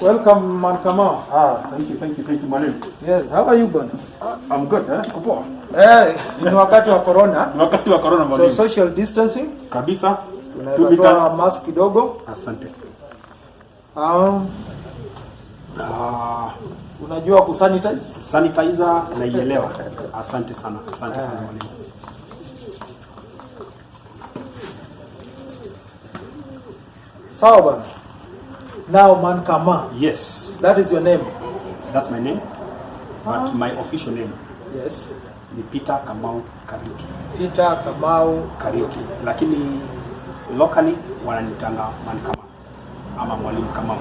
Welcome, Man Kamau. Thank you, Mwalimu. Yes, how are you, bwana? I'm good, Kupoa. Ni wakati wa corona. Ni wakati wa corona, Mwalimu. So social distancing. Kabisa. Tunatoa mask kidogo. Asante. Unajua kusanitize? Sanitizer naielewa. Asante sana Mwalimu. Sawa bwana. Now Man Kamau. Yes. That is your name. That's my name. But my official name. Yes. Ni Peter Kamau Kariuki. Peter Kamau Kariuki. Lakini locally wananitanga Man Kamau ama Mwalimu Kamau.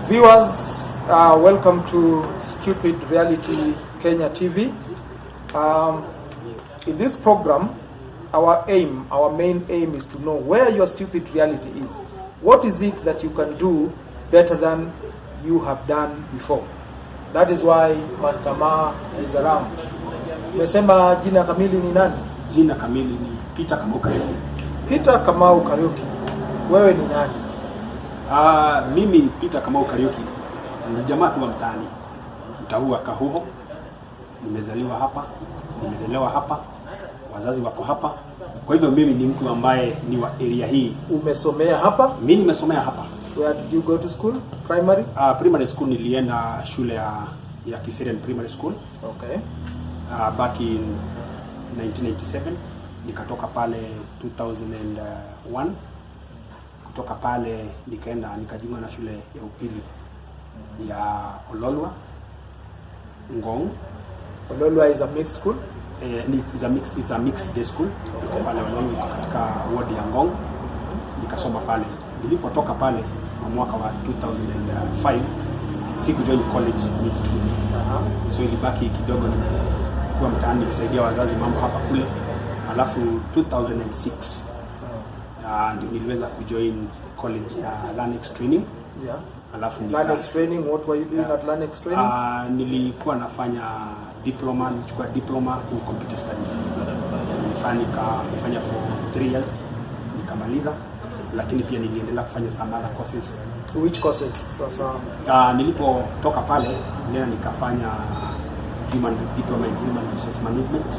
Viewers, welcome to Stupid Reality Kenya TV. In this program, our main aim is to know where your stupid reality is. What is it that you can do better than you have done before? That is why Man Kamau is around. Umesema jina kamili ni nani? Jina kamili ni Peter Kamau Kariuki. Peter Kamau Kariuki. Wewe ni nani? Mimi Peter Kamau Kariuki ni jamaa tu wa mtaani. Mtaua Kahuho. Nimezaliwa hapa, nimelelewa hapa, wazazi wako hapa. Kwa hivyo mimi ni mtu ambaye ni wa area hii. Umesomea hapa? Mimi nimesomea hapa. Where did you go to school? Primary? Primary school nilienda shule ya Kiserian Primary School. Okay. Back in 1997. Nikatoka pale 2001. Kutoka pale nikajiunga na shule ya upili ya Ololwa Ngong. Ololwa is a mixed school? It's a mixed day school. Okay. Pale Ololwa katika ward ya Ngong. Nikasoma pale. Nilipotoka pale mwaka wa 2005 siku join college mid-2. So ilibaki kidogo kwa mtaani nikisaidia wazazi mambo hapa kule. Alafu 2006 ndio niliweza kujoin college ya Lanex Training. Yeah. Alafu Lanex Training, what were you doing at Lanex Training? Nilikuwa nafanya nilichukua diploma in computer studies. Nikafanya for 3 years nikamaliza, lakini pia niliendelea kufanya some other courses. Which courses? Sasa nilipotoka pale nikafanya diploma in human resource management.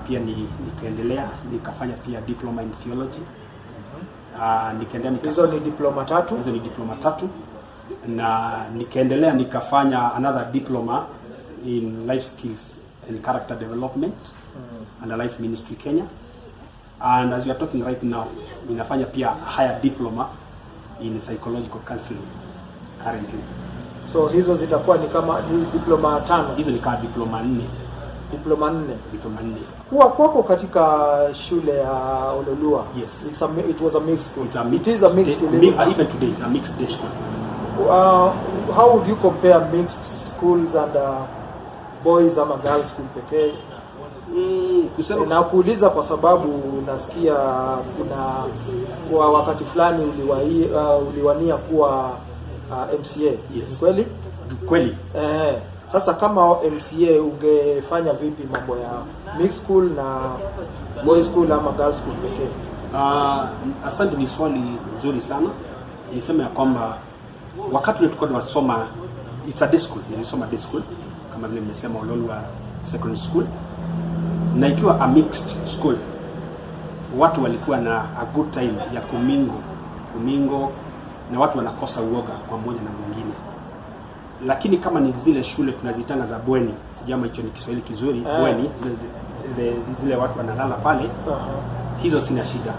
Pia nikaendelea nikafanya pia diploma in theology. Hizo ni diploma tatu? Hizo ni diploma tatu. Na nikaendelea nikafanya another diploma in life skills and character development and a life ministry Kenya. And as we are talking right now, ninafanya pia a higher diploma in psychological counseling currently. So hizo zitakuwa ni kama diploma 5? Hizo ni kama diploma 4. Diploma 4. Diploma 4. Kuwa kwako katika shule ya Ololua. Yes. It was a mixed school. It is a mixed school. Even today, it's a mixed day school. How would you compare mixed schools and boys ama girls school pekee? Na kuuliza kwa sababu nasikia kwa wakati fulani uliwania kuwa MCA. Yes. Kweli? Kweli. Sasa kama MCA ungefanya vipi mambo ya mixed school na boys school ama girls school pekee? Asante, ni swali nzuri sana. Niseme ya kwamba wakati tulikuwa tunasoma it's a day school, nilisoma day school kama vile nimesema Ololwa Secondary School. Na ikiwa a mixed school, watu walikuwa na a good time ya kumingo na watu wanakosa uoga kwa mmoja na mwingine. Lakini kama ni zile shule tunazitanga za bweni, sijama hicho ni Kiswahili kizuri, bweni, zile watu wanalala pale, hizo sina shida.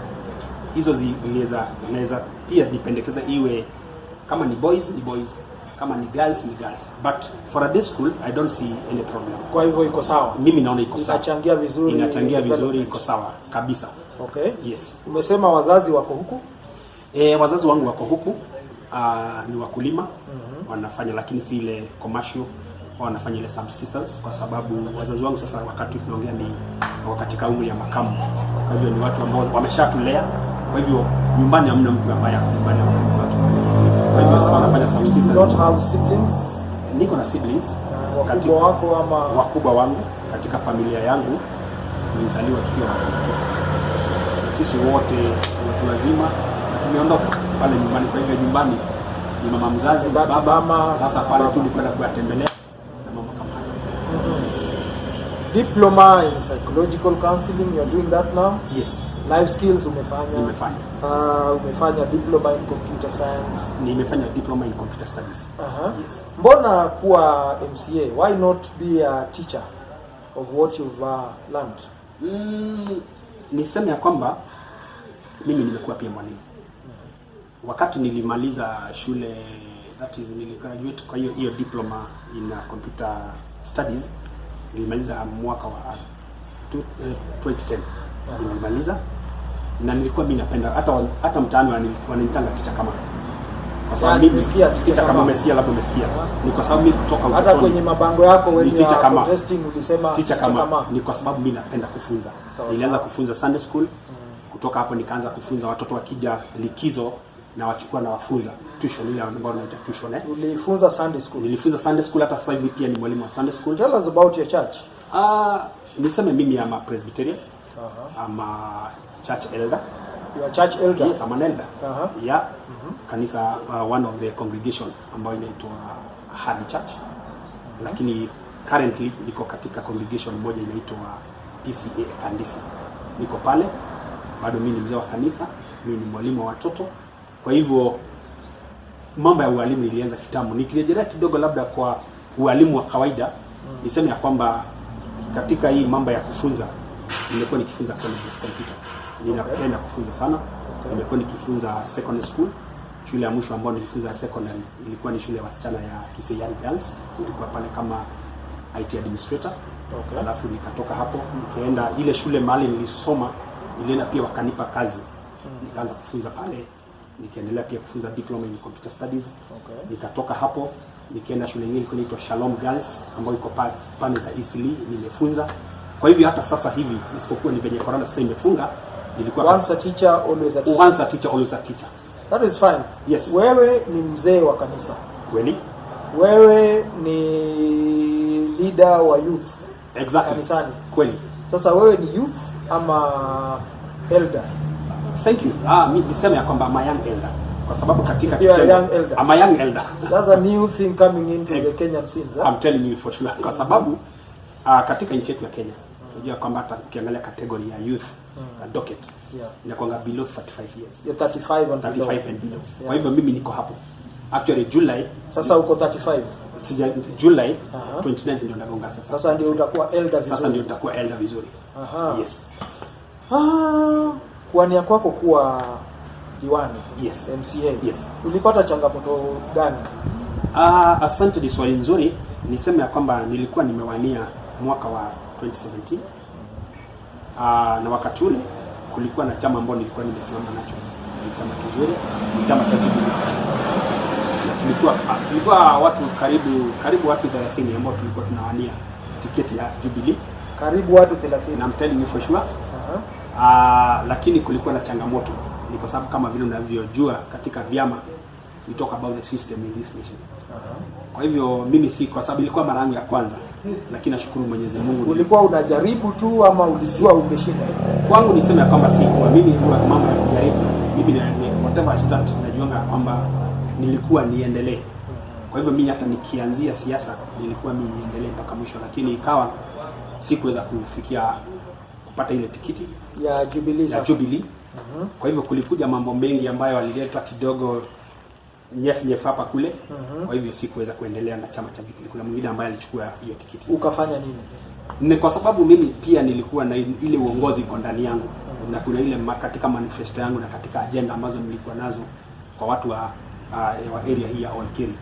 Hizo zinaweza pia dipendekeza iwe kama ni boys ni boys, kama ni girls ni girls. But for a day school I don't see any problem. Kwa hivyo iko sawa. Mimi naona iko sawa. Inachangia vizuri, iko sawa kabisa. Okay. Yes. Umesema wazazi wako huku? Wazazi wangu wako huku. Ni wakulima. Wanafanya lakini si ile commercial, wanafanya ile subsistence kwa sababu wazazi wangu sasa wakati tunaongea ni katika umri ya makamu. Kwa hivyo ni watu ambao wameshatulea. Kwa hivyo nyumbani hamna mtu ambaye ako nyumbani wakati. Kwa hivyo sasa wanafanya subsistence. You don't have siblings? Niko na siblings. Wakubwa wako ama wakubwa wangu katika familia yangu tulizaliwa tukiwa watoto 9. Sisi wote watu wazima tumeondoka pale nyumbani. Kwa hivyo nyumbani ni mama mzazi, baba. Mama, sasa pale tu nilikwenda kuwatembelea na mama kama hayo. Diploma in psychological counseling, you are doing that now? Yes. Life skills umefanya? Nimefanya. Umefanya diploma in computer science? Nimefanya diploma in computer studies. Yes. Mbona kuwa MCA? Why not be a teacher of what you've learned? Niseme ya kwamba mimi nimekuwa pia mwalimu. Wakati nilimaliza shule, that is niligraduate kwa hiyo diploma in computer studies, nilimaliza mwaka wa 2010. Nilimaliza na nilikuwa mimi napenda hata mtaani wananitanga teacher kama, kwa sababu mimi nimesikia teacher kama, umesikia labda umesikia, ni kwa sababu mimi kutoka utotoni, hata kwenye mabango yako wewe protesting ulisema teacher kama, ni kwa sababu mimi napenda kufunza. Nilianza kufunza Sunday school, kutoka hapo nikaanza kufunza watoto wakija likizo na wachukua na wafunza tuition ile ambayo inaitwa tuition. Ulifunza Sunday school? Nilifunza Sunday school, hata sasa hivi pia ni mwalimu wa Sunday school. Tell us about your church. Niseme mimi am a Presbyterian. I'm a church elder. You are church elder? Yes, I'm an elder. Yeah. Kanisa, one of the congregation ambayo inaitwa Hardy Church. Lakini currently niko katika congregation moja inaitwa PCA Kandisi. Niko pale, bado mimi ni mzee wa kanisa, mimi ni mwalimu wa watoto. Kwa hivyo mambo ya ualimu nilianza kitambo. Nikirejelea kidogo labda kwa ualimu wa kawaida, niseme ya kwamba katika hii mambo ya kufunza nimekuwa nikifunza computer. Ninapenda kufunza sana. Nimekuwa nikifunza secondary school. Shule ya mwisho ambayo nilifunza secondary ilikuwa ni shule ya wasichana ya Kisii Young Girls. Nilikuwa pale kama IT administrator. Alafu nikatoka hapo nikaenda ile shule mahali nilisoma, nilienda pia wakanipa kazi. Nikaanza kufunza pale. Nikaendelea pia kufunza diploma in computer studies. Nikatoka hapo nikaenda shule nyingine inaitwa Shalom Girls ambayo iko pande za Eastleigh, nimefunza. Kwa hivyo hata sasa hivi isipokuwa ni venye corona sasa imefunga, nilikuwa once a teacher always a teacher. Once a teacher always a teacher. That is fine. Yes. Wewe ni mzee wa kanisa. Kweli? Wewe ni leader wa youth. Exactly. Kanisani. Kweli. Sasa wewe ni youth ama elder? Thank you. Mimi niseme ya kwamba I'm a young elder. Kwa sababu katika I'm a young elder. That's a new thing coming into the Kenyan scenes. I'm telling you for sure. Kwa sababu katika nchi yetu ya Kenya, unajua kwamba hata ukiangalia category ya youth docket inakuwa below 35 years. Yeah, 35 and below. Kwa hivyo mimi niko hapo. Actually July. Sasa uko 35. July 29 ndio nagonga sasa. Sasa ndio utakuwa elder vizuri. Sasa ndio utakuwa elder vizuri. Yes. Kuania kwako kuwa diwani, yes, MCA. Yes. Ulipata changamoto gani? Asante, ni swali nzuri. Niseme ya kwamba nilikuwa nimewania mwaka wa 2017. Na wakati ule kulikuwa na chama ambao nilikuwa nimesimama nacho. Ni chama kizuri, ni chama cha Jubilee. Na tulikuwa watu karibu watu 30 ambao tulikuwa tunawania tiketi ya Jubilee. Karibu watu 30. Na I'm telling you for sure. Lakini kulikuwa na changamoto. Ni kwa sababu kama vile unavyojua katika vyama, we talk about the system in this nation. Kwa hivyo mimi si, kwa sababu ilikuwa mara yangu ya kwanza, lakini nashukuru Mwenyezi Mungu. Ulikuwa unajaribu tu ama ulijua ungeshinda? Kwangu niseme kwamba si, kwa mimi kwa mambo ya kujaribu, mimi ni whatever start najiona kwamba nilikuwa niendelee. Kwa hivyo mimi hata nikianzia siasa nilikuwa mimi niendelee mpaka mwisho, lakini ikawa sikuweza kufikia kupata ile tikiti ya Jubilee. Kwa hivyo kulikuja mambo mengi ambayo walileta kidogo nyef hapa kule. Kwa hivyo sikuweza kuendelea na chama cha Jubilee. Kuna mwingine ambaye alichukua hiyo tikiti. Ukafanya nini? Ni kwa sababu mimi pia nilikuwa na ile uongozi kwa ndani yangu. Na kuna ile katika manifesto yangu na katika agenda ambazo nilikuwa nazo kwa watu wa area hii ya Olkeri.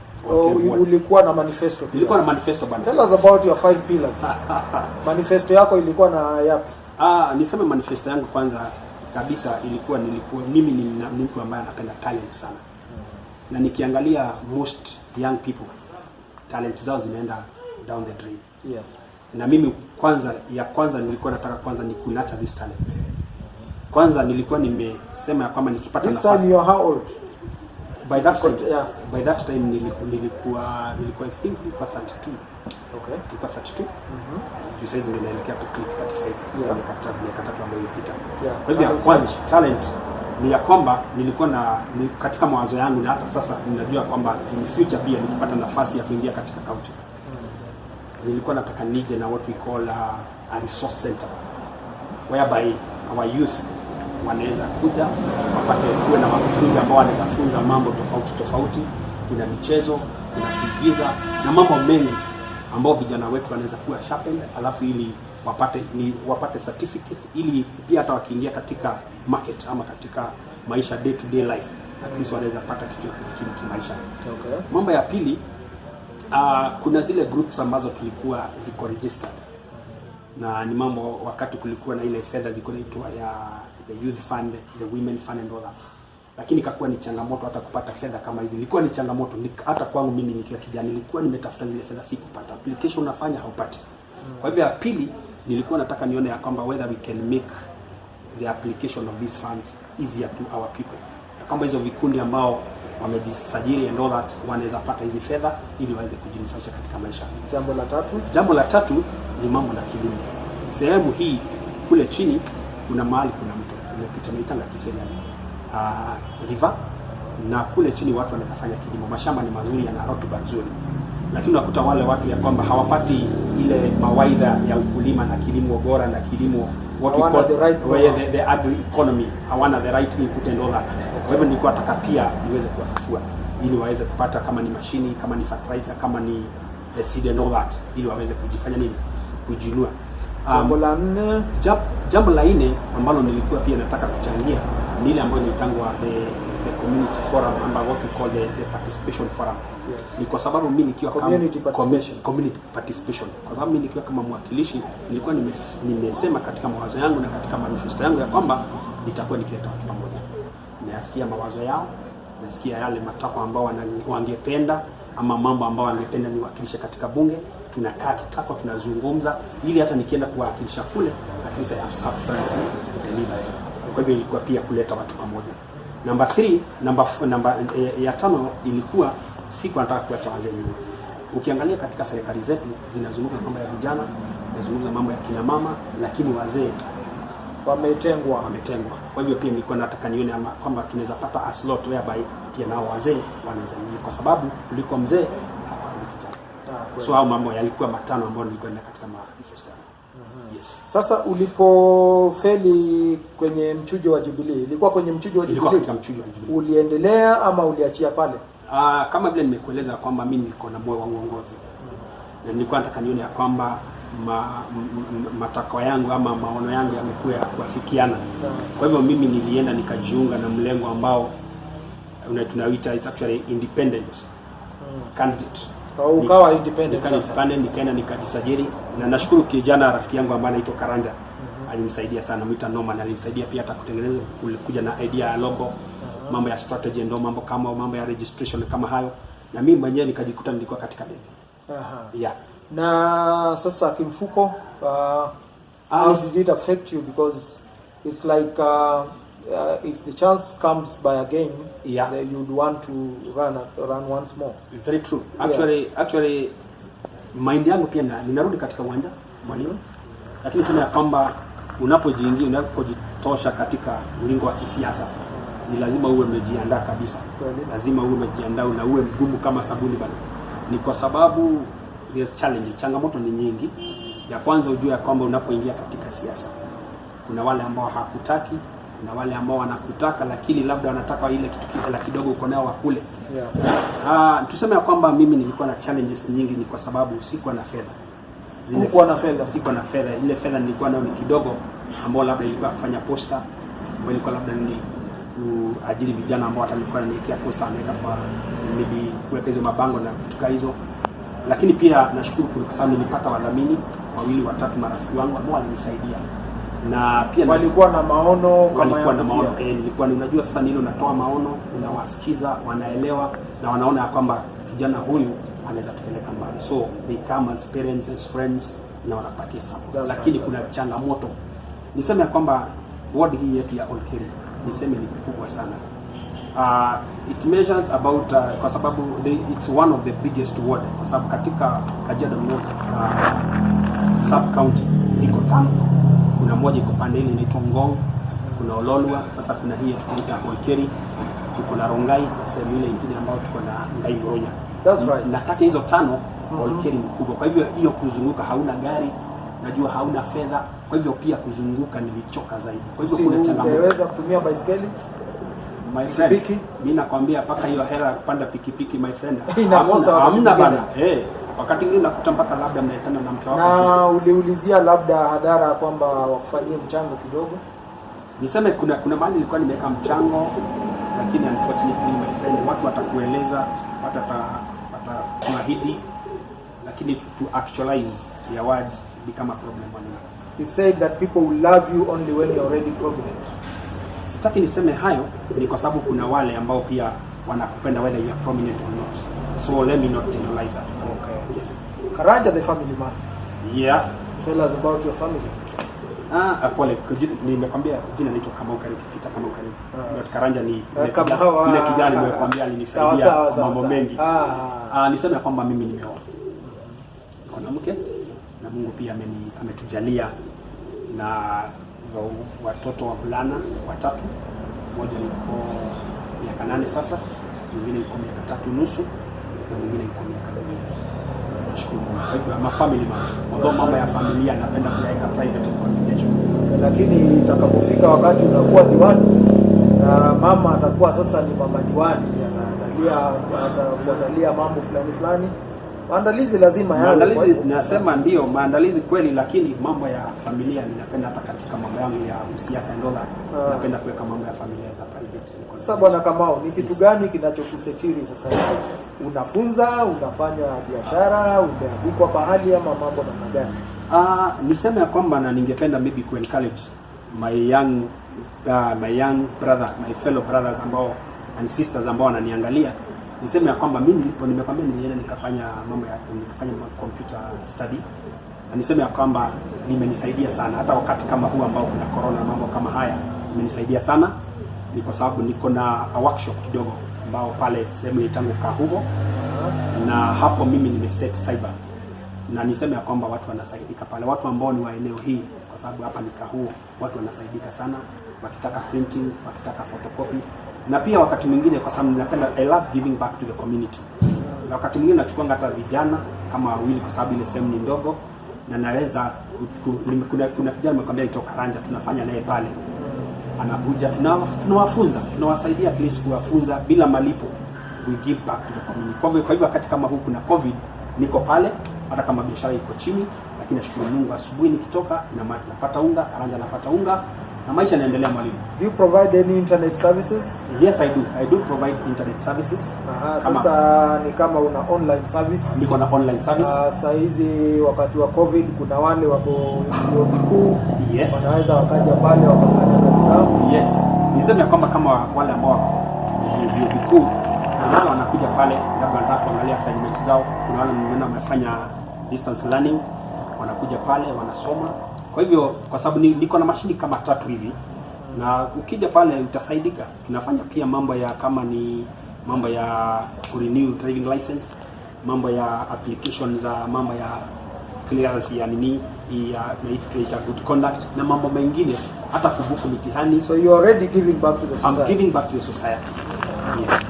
Ulikuwa na manifesto pia? Nilikuwa na manifesto bana. Tell us about your 5 pillars. Manifesto yako ilikuwa na yapi? Niseme manifesto yangu kwanza kabisa nilikuwa mimi ni mtu ambaye anapenda talent sana. Na nikiangalia most young people, talent zao zinaenda down the drain. Yeah. Na mimi kwanza nilikuwa nataka kwanza ni kunurture these talents. Kwanza nilikuwa nimesema ya kwamba nikipata nafasi. This time you are how old? By that time nilikuwa I think nilikuwa 32. Okay. Nilikuwa 32. Sasa ninaelekea to click 35. Miaka 3 ambayo ilipita. Kwa hivyo kwanza talent ni ya kwamba nilikuwa katika mawazo yangu, na hata sasa ninajua kwamba in future pia nikipata nafasi ya kuingia katika county, nilikuwa nataka nije na what we call a resource center whereby our youth wanaweza kuja wapate kuwe na wakufunzi ambao wanaweza funza mambo tofauti. Kuna michezo, kuna kuigiza na mambo mengi ambao vijana wetu wanaweza kuwa sharpened, alafu ili wapate certificate, ili pia hata wakiingia katika market ama katika maisha day to day life at least wanaweza pata kitu kimaisha. Okay. Mambo ya pili, kuna zile groups ambazo tulikuwa ziko registered, na ni mambo wakati kulikuwa na ile fedha ziko inaitwa ya the youth fund, the women fund and all that, lakini ikakuwa ni changamoto hata kupata fedha kama hizi. Ilikuwa ni changamoto hata kwangu mimi nikiwa kijana, nilikuwa nimetafuta zile fedha sikupata. Application unafanya haupati. Kwa hivyo ya pili, nilikuwa nataka nione ya kwamba whether we can make the application of these funds easier to our people, kama hizo vikundi ambao wamejisajili and all that wanaweza pata hizi fedha ili waweze kujinufaisha katika maisha. Jambo la tatu ni mambo na kilimo. Sehemu hii kule chini kuna mahali kuna mto unapita naitanga Kiserian river, na kule chini watu wanaweza fanya kilimo. Mashamba ni mazuri, yana rutuba nzuri, lakini unakuta wale watu ya kwamba hawapati ile mawaidha ya ukulima na kilimo bora na kilimo what we call the agri economy, hawana the right input and all that. Kwa hivyo nilikuwa nataka pia niweze kuwafufua ili waweze kupata kama ni mashini, kama ni fertilizer, kama ni seed and all that, ili waweze kujifanya nini, kujinua. Jambo la nne ambalo nilikuwa pia nataka kuchangia ni ile ambayo inaitangwa the community forum, ambayo what we call the participation forum. Yes. Ni kwa sababu mimi nikiwa community participation, kwa sababu mimi nikiwa kama mwakilishi nilikuwa nimesema katika mawazo yangu na katika manifesto yangu ya kwamba nitakuwa nikileta watu pamoja. Nasikia mawazo yao, nasikia yale matakwa ambao wangependa ama mambo ambao wangependa niwakilishe katika bunge. Tunakaa kitako, tunazungumza ili hata nikienda kuwakilisha kule at least I have substance to deliver. Kwa hivyo ilikuwa pia kuleta watu pamoja. Namba ya tano ilikuwa siku nataka kuacha wazee nyuma. Ukiangalia katika serikali zetu zinazungumza mambo ya vijana, zinazungumza mambo ya kina mama, lakini wazee wametengwa. Kwa hivyo pia nilikuwa nataka nione ama kwamba tunaweza pata a slot whereby pia nao wazee wanaweza ingia, kwa sababu kuliko mzee hapa ni kijana. So hao mambo yalikuwa matano ambayo nilikuwa katika manifesto. Yes. Sasa ulipofeli kwenye mchujo wa Jubilee, ilikuwa kwenye mchujo wa Jubilee? Ilikuwa katika mchujo wa Jubilee. Uliendelea ama uliachia pale? Kama vile nimekueleza kwamba mimi niko na moyo wa uongozi. Na nilikuwa nataka nione ya kwamba matakwa yangu ama maono yangu yamekuwa kuafikiana. Kwa hivyo mimi nilienda nikajiunga na mlengo ambao tunaita it's actually independent candidate. Ukawa independent sasa. Nikaenda nikajisajili, na nashukuru kijana rafiki yangu ambaye anaitwa Karanja. Alinisaidia sana, Mwita Norman alinisaidia pia hata kutengeneza kuja na idea ya logo, mambo ya strategy ndio mambo ya registration kama hayo, na mimi mwenyewe nikajikuta nilikuwa katika deni. Yeah. Na sasa kimfuko, how did it affect you, because it's like if the chance comes by again, then you'd want to run once more. Very true. Actually mind yangu pia ninarudi katika uwanja mwalimu, lakini sema kwamba unapojitosha katika ulingo wa kisiasa ni lazima uwe umejiandaa kabisa. Lazima uwe umejiandaa na uwe mgumu kama sabuni bado. Ni kwa sababu there's challenge, changamoto ni nyingi. Ya kwanza ujue ya kwamba unapoingia katika siasa kuna wale ambao hakutaki, kuna wale ambao wanakutaka lakini labda wanataka ile kitu kidogo uko nao wakule. Tuseme ya kwamba mimi nilikuwa na challenges nyingi, ni kwa sababu sikuwa na fedha. Sikuwa na fedha. Ile fedha nilikuwa nayo ni kidogo, ambao labda ilikuwa kufanya posta, ambao ilikuwa labda ni kuajiri vijana ambao watalikuwa wananiwekea posta, anaweka kwa maybe kuweka hizo mabango na kutuka hizo. Lakini pia nashukuru kwa sababu nilipata wadhamini 2 3 marafiki wangu ambao walinisaidia. Na pia walikuwa na maono nilikuwa unajua sasa nilo natoa maono, unawasikiza, wanaelewa na wanaona kwamba kijana huyu anaweza tupeleka mbali. So they come as parents, as friends, na wanapatia support. Lakini kuna changamoto. Niseme kwamba ward hii yetu ya Olkeri niseme ni kubwa sana. It measures about kwa sababu it's one of the biggest ward, kwa sababu katika Kajiado North sub county ziko 5. Kuna moja iko pande ile inaitwa Ngong, kuna Ololwa, sasa kuna hii tunaita Olkeri, tuko na Rongai, sehemu ile nyingine ambayo tuko na Ngai Ngoronya. That's right. Na kati hizo 5 Olkeri ni kubwa. Kwa hivyo hiyo kuzunguka hauna gari, najua hauna fedha. Kwa hivyo pia kuzunguka nilichoka zaidi. Kwa hivyo kuna changamoto. Unaweza kutumia baiskeli? My friend, mimi nakwambia paka hiyo hela kupanda pikipiki my friend. Hamna bana. Wakati mwingine nakuta mpaka labda mnaitana na mke wako. Na uliulizia labda hadhara kwamba wakufanyie mchango kidogo? Niseme kuna mahali nilikuwa nimeweka mchango, lakini unfortunately my friend, watu watakueleza, watakuahidi, lakini to actualize your words become a problem on you. It said that people will love you only when you're already prominent. Sitaki niseme hayo ni kwa sababu kuna wale ambao pia wanakupenda whether you are prominent or not. So let me not generalize that. Okay. Yes. Karanja the family man. Yeah. Tell us about your family. Pole, nimekwambia jina naitwa Kamau Kariuki, Peter Kamau Kariuki. Karanja ni ile kijana nimekwambia alinisaidia mambo mengi. Niseme kwamba mimi nimeoa. Niko na mke na Mungu pia ametujalia na watoto wavulana 3. Mmoja yuko miaka 8 sasa, mwingine yuko miaka 3.5 na mwingine yuko miaka 2. Nashukuru Mungu. Kwa hivyo family man. Ndio mambo ya familia napenda kuweka private and confidential. Lakini itakapofika wakati unakuwa diwani, mama atakuwa sasa ni mama diwani, anaandalia mambo fulani. Maandalizi lazima yawe. Maandalizi nasema ndio, maandalizi kweli, lakini mambo ya familia ninapenda hata katika mambo yangu ya siasa ndola, napenda kuweka mambo ya familia za private. Sasa bwana Kamau, ni kitu gani kinachokusetiri sasa hivi? Unafunza, unafanya biashara, umeandikwa pahali ama mambo namna gani? Niseme ya kwamba na ningependa maybe ku encourage my young brother, my fellow brothers ambao and sisters ambao wananiangalia. Niseme ya kwamba mimi nimekwambia nilienda nikafanya computer study. Na niseme ya kwamba nimenisaidia sana hata wakati kama huu ambao kuna corona, mambo kama haya imenisaidia sana. Ni kwa sababu niko na workshop kidogo ambao pale sehemu itangu Kahugo, na hapo mimi nimeset cyber. Na niseme ya kwamba watu wanasaidika pale, watu ambao ni wa eneo hii, kwa sababu hapa ni Kahugo, watu wanasaidika sana wakitaka printing, wakitaka photocopy. Na pia wakati mwingine kwa sababu ninapenda, I love giving back to the community. Na wakati mwingine nachukua hata vijana kama wawili kwa sababu ile sehemu ni ndogo, na naweza kuna kijana nimekwambia itoka Karanja, tunafanya naye pale. Anakuja tunawafunza, tunawasaidia at least kuwafunza bila malipo. We give back to the community. Kwa hivyo wakati kama huu kuna COVID, niko pale hata kama biashara iko chini, lakini nashukuru Mungu asubuhi nikitoka napata unga, Karanja napata unga. Na maisha yanaendelea mwalimu. Do you provide any internet services? Yes, I do. I do provide internet services. Sasa ni kama una online service? Niko na online service. Sasa hizi wakati wa COVID kuna wale wako vyuo vikuu. Yes. Wanaweza wakaja pale wakafanya kazi zao. Yes. Niseme kwamba kama wale ambao wako vyuo vikuu na wanakuja pale labda wanataka kuangalia assignment zao, kuna wale wengine wamefanya distance learning, wanakuja pale wanasoma. Kwa hivyo kwa sababu niko na mashini kama 3 hivi, na ukija pale utasaidika. Tunafanya pia mambo ya kama ni mambo ya renew driving license, mambo ya application za mambo ya clearance ya nini ya good conduct na mambo mengine, hata kubuku mitihani. So you are already giving back to the society? I'm giving back to the society. Yes.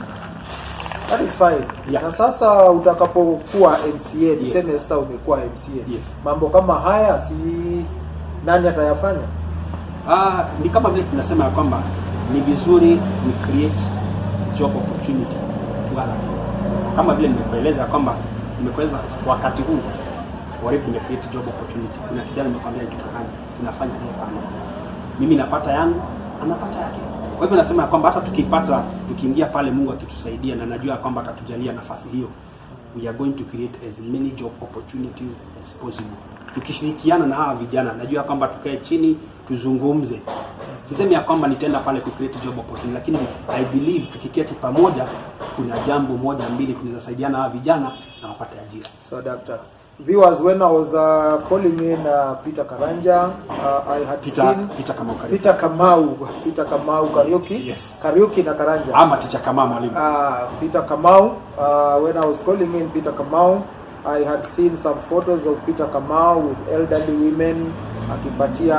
That is fine. Yeah. Na sasa utakapokuwa MCA, niseme sasa umekuwa MCA. Yes. Mambo kama haya si nani atayafanya? Ni kama vile tunasema ya kwamba ni vizuri we create job opportunity to other people. Kama vile nimekueleza kwamba wakati huu already nime create job opportunity. Kuna kijana nimekwambia tukafanya, tunafanya naye pamoja. Mimi napata yangu, anapata yake. Kwa hivyo nasema kwamba hata tukiingia pale Mungu akitusaidia, na najua kwamba atatujalia nafasi hiyo, we are going to create as many job opportunities as possible. Tukishirikiana na hawa vijana, najua kwamba tukae chini tuzungumze. Sisemi ya kwamba nitaenda pale ku create job opportunity, lakini I believe tukiketi pamoja kuna jambo moja mbili tunaweza saidiana hawa vijana na wapate ajira. So doctor, viewers, when I was calling in Peter Karanja, I had seen Peter Kamau Kariuki. Yes. Kariuki na Karanja. Ama Teacher Kamau mwalimu. Peter Kamau, when I was calling in Peter Kamau, I had seen some photos of Peter Kamau with elderly women akipatia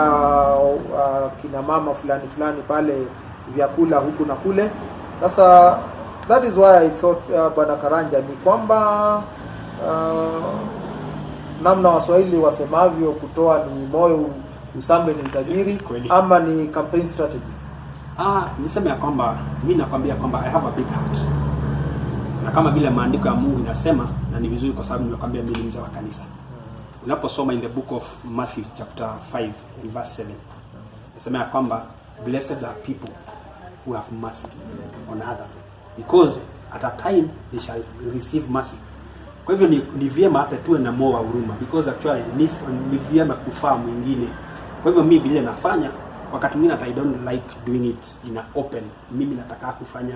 kina mama fulani fulani pale vyakula huku na kule. Sasa that is why I thought Bwana Karanja, ni kwamba namna Waswahili wasemavyo, kutoa ni moyo, usambe ni tajiri, ama ni campaign strategy? Niseme ya kwamba mimi nakwambia kwamba I have a big heart, na kama vile maandiko ya Mungu inasema, na ni vizuri kwa sababu nimekwambia mimi ni mzee wa kanisa. Unaposoma in the book of Matthew chapter 5 in verse 7, nasema ya kwamba blessed are people who have mercy on others, because at a time they shall receive mercy. Kwa hivyo ni vyema hata tuwe na moyo wa huruma, because actually ni vyema kufaa mwingine. Kwa hivyo mimi vile nafanya, wakati mwingine I don't like doing it in a open. Mimi nataka kufanya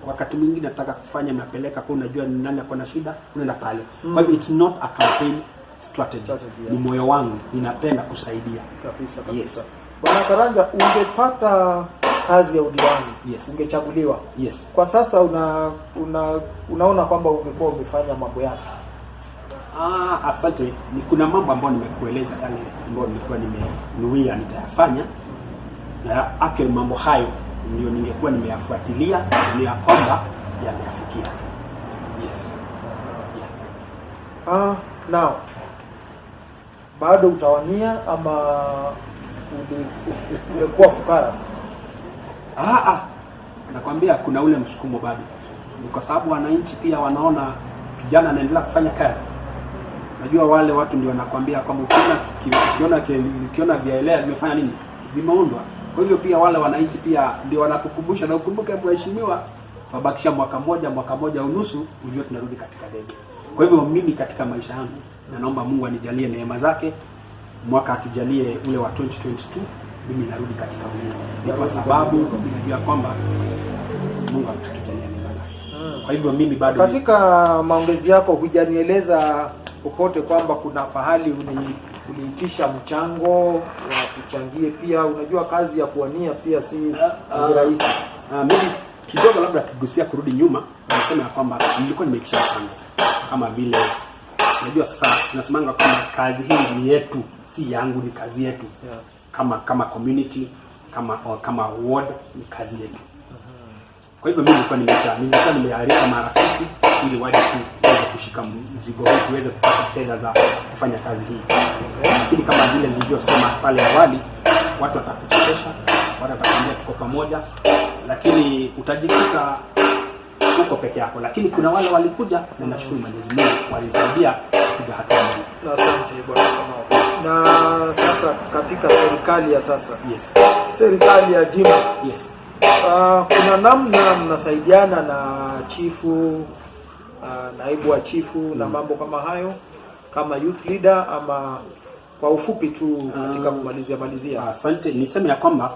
wakati mwingine nataka kufanya napeleka kwa, unajua ni nani ako na shida, unaenda pale. Kwa hivyo it's not a campaign strategy. Ni moyo wangu, ninapenda kusaidia. Kabisa. Yes. Bwana Karanja, ungepata kazi ya udiwani, yes, ungechaguliwa, yes, kwa sasa unaona kwamba ungekuwa umefanya mambo yake? Asante. Ni kuna mambo ambayo nimekueleza yale ambayo nilikuwa nimenuia nitayafanya, na actually mambo hayo ndio ningekuwa nimeyafuatilia ni ya kwamba yameafikia. Yes. Yeah. Now bado utawania ama ulikuwa fukara? Nakwambia kuna ule msukumo bado. Ni kwa sababu wananchi pia wanaona kijana anaendelea kufanya kazi. Najua wale watu ndio wanakwambia kwamba ukiona vielea vimefanya nini? Vimeundwa. Kwa hivyo pia wale wananchi pia ndio wanakukumbusha, na ukumbuke mheshimiwa, mabakisha mwaka moja unusu ujue tunarudi katika debe. Kwa hivyo mimi katika maisha yangu na naomba Mungu anijalie neema zake, mwaka atujalie ule wa 2022 mimi narudi katika Mungu. Ni kwa sababu ninajua kwamba Mungu atatujalia neema zake. Kwa hivyo mimi bado katika maongezi yako hujanieleza popote kwamba kuna pahali uliitisha mchango wa kuchangie pia. Unajua kazi ya kuwania pia si rahisi. Mimi kidogo labda kigusia kurudi nyuma, nasema ya kwamba nilikuwa nimeitisha mchango. Kama vile unajua sasa tunasemanga kwamba kazi hii ni yetu, si yangu, ni kazi yetu. Yeah. Kama community, kama ward, ni kazi yetu. Kwa hivyo mimi nilikuwa nimealika marafiki ili waje tuweze kushika mzigo huu, tuweze kupata fedha za kufanya kazi hii. Lakini kama vile nilivyosema pale awali, watu watakuchekesha, watu watakwambia tuko pamoja, lakini utajikuta uko peke yako. Lakini kuna wale walikuja, na nashukuru Mwenyezi Mungu walisaidia kupiga hatua mbele. Asante Bwana Kamau. Na sasa katika serikali ya sasa, yes, serikali ya jimbo, yes, kuna namna mnasaidiana na chifu, naibu wa chifu na mambo kama hayo, kama youth leader, ama kwa ufupi tu katika kumalizia? Asante. Niseme ya kwamba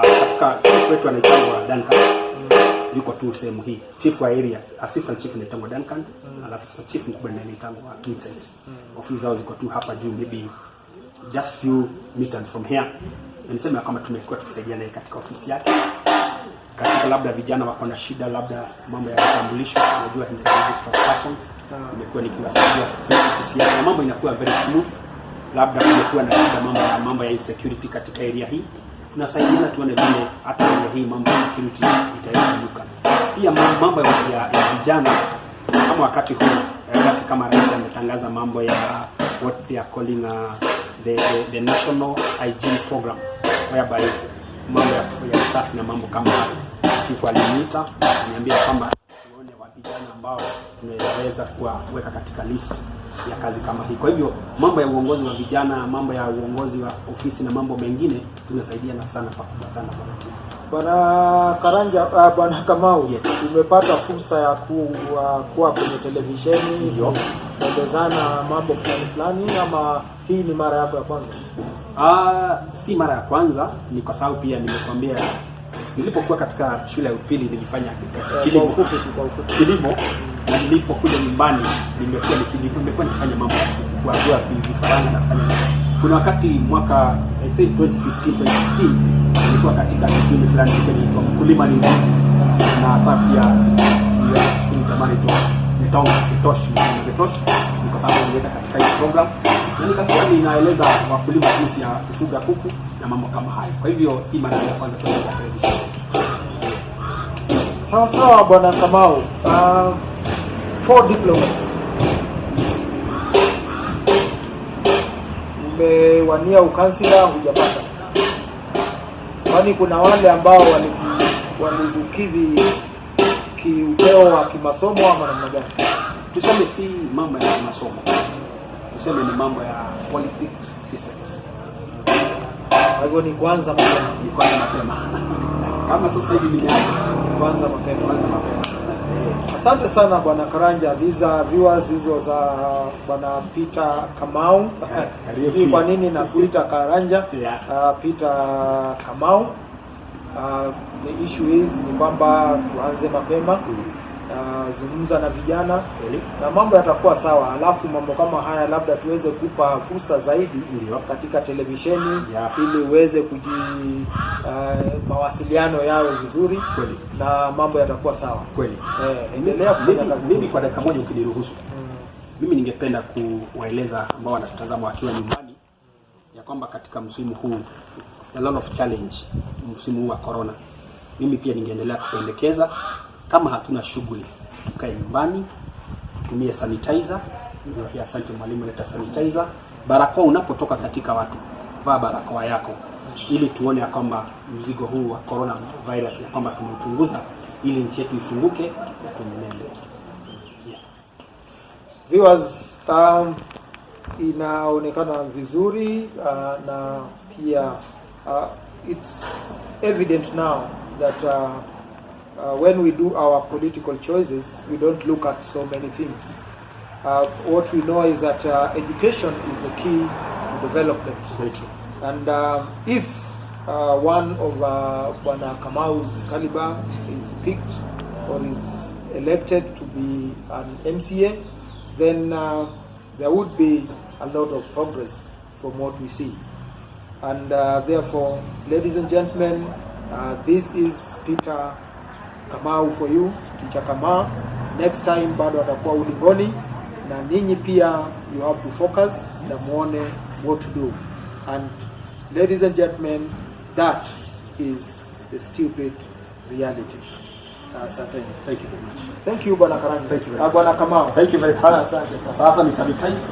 katika chief wetu anaitwa Duncan, yuko tu sehemu hii. Chief wa area, assistant chief anaitwa Duncan, alafu sasa chief mkubwa anaitwa Vincent. Ofisi zao ziko tu hapa juu, maybe just few meters from here. Niseme ya kwamba tumekuwa tukisaidiana katika ofisi yake. Katika labda vijana wako na shida, labda mambo ya vitambulisho, unajua hizi registered persons, nimekuwa nikiwasaidia ofisi yake, na mambo inakuwa very smooth. Labda kumekuwa na shida mambo ya insecurity katika area hii, tunasaidiana tuone vile hata area hii mambo ya security itainuka. Pia mambo ya vijana, kama wakati kama rais ametangaza mambo ya what they are calling the national hygiene program, whereby mambo ya usafi na mambo kama hayo. Chifu aliniita niambia kwamba tuone wa vijana ambao tunaweza kuweka katika list ya kazi kama hii. Kwa hivyo mambo ya uongozi wa vijana, mambo ya uongozi wa ofisi na mambo mengine tunasaidiana sana pakubwa sana kwa chifu. Bwana Karanja, Bwana Kamau, yes, umepata fursa ya kuwa kwenye televisheni, ndio kuelezana mambo fulani, ama hii ni mara yako ya kwanza? Si mara ya kwanza, ni kwa sababu pia nimekwambia nilipokuwa katika shule ya upili nilifanya kilimo, na nilipokuja nyumbani nimekuwa nikifanya mambo ya kuajua vifaranga na kufanya. Kuna wakati mwaka I think 2015 nilikuwa katika kipindi fulani kinaitwa Mkulima ni Nguvu, na hapa pia ni tamani tu nitaona kitoshi, kwa sababu nileta katika hii program na nikakuwa ninaeleza wakulima jinsi ya kufuga kuku na mambo kama hayo. Kwa hivyo si mara ya kwanza kwa television. Sawa sawa Bwana Kamau. 4 diplomas. Umewania ukansila hujapata. Kwani kuna wale ambao walikidhi kiupeo wa kimasomo ama namna gani? Tuseme si mambo ya masomo. Tuseme ni mambo ya politics systems. Kwa hivyo ni kwanza mapema. Kama sasa hivi ni kwanza mapema. Asante sana Bwana Karanja. These are viewers hizo za Bwana Peter Kamau. Sijui kwa nini nakuita Karanja. Peter Kamau. The issue is ni kwamba tuanze mapema. Zungumza na vijana na mambo yatakuwa sawa. Alafu mambo kama haya labda tuweze kupa fursa zaidi katika televisheni ili uweze mawasiliano yao vizuri na mambo yatakuwa sawa. Kweli. Endelea kufanya kazi. Mimi kwa dakika moja ukiniruhusu. Mimi ningependa kuwaeleza ambao wanatazama wakiwa nyumbani ya kwamba katika msimu huu a lot of challenge, msimu huu wa corona. Mimi pia ningeendelea kupendekeza kama hatuna shughuli tukae nyumbani, tutumie sanitizer. Ndio, asante mwalimu, leta sanitizer. Barakoa unapotoka katika watu, vaa barakoa yako ili tuone ya kwamba mzigo huu wa corona virus ya kwamba tumeupunguza ili nchi yetu ifunguke na tuendelee. Viewers, inaonekana vizuri na pia it's evident now that when we do our political choices, we don't look at so many things. What we know is that education is the key to development. Very true. And if one of Bwana Kamau's caliber is picked or is elected to be an MCA, then there would be a lot of progress from what we see. And therefore, ladies and gentlemen, this is Peter Kamau for you, Teacher Kamau. Next time bado atakuwa ulingoni na ninyi pia you have to focus na muone what to do. And ladies and gentlemen, that is the stupid reality. Asante. Thank you very much. Thank you Bwana Karanja. Thank you very much. Bwana Kamau. Thank you very much. Asante. Sasa ni sanitize.